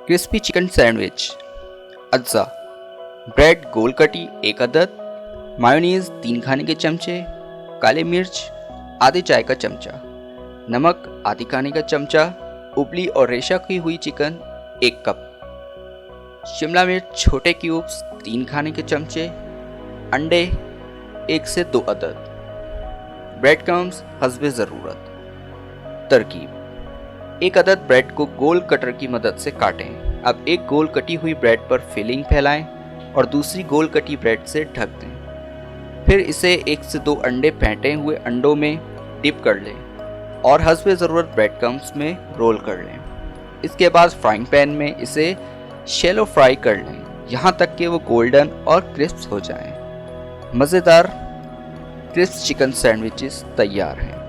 Crispy chicken sandwich. अज्जा: bread गोल कटी 1 अदद, मायोनीज 3 खाने के चमचे, काली मिर्च आधे चाय का चमचा, नमक आधी खाने का चमचा, उबली और रेशा की हुई चिकन 1 कप, शिमला मिर्च छोटे क्यूब्स 3 खाने के चमचे, अंडे 1 से 2 अदद, ब्रेड क्रम्स हस्बे ज़रूरत। तरकीब: 1 अदद ब्रेड को गोल कटर की मदद से काटें। अब एक गोल कटी हुई ब्रेड पर फिलिंग फैलाएं और दूसरी गोल कटी ब्रेड से ढक दें। फिर इसे 1 से 2 अंडे फेंटे हुए अंडों में डिप कर लें और हस्बे ज़रूरत ब्रेड क्रम्स में रोल कर लें। इसके बाद फ्राइंग पैन में इसे शैलो फ्राई कर लें यहाँ तक कि वो गोल्डन और क्रिस्प हो जाएं। मज़ेदार क्रिस्प चिकन सैंडविचेस तैयार हैं।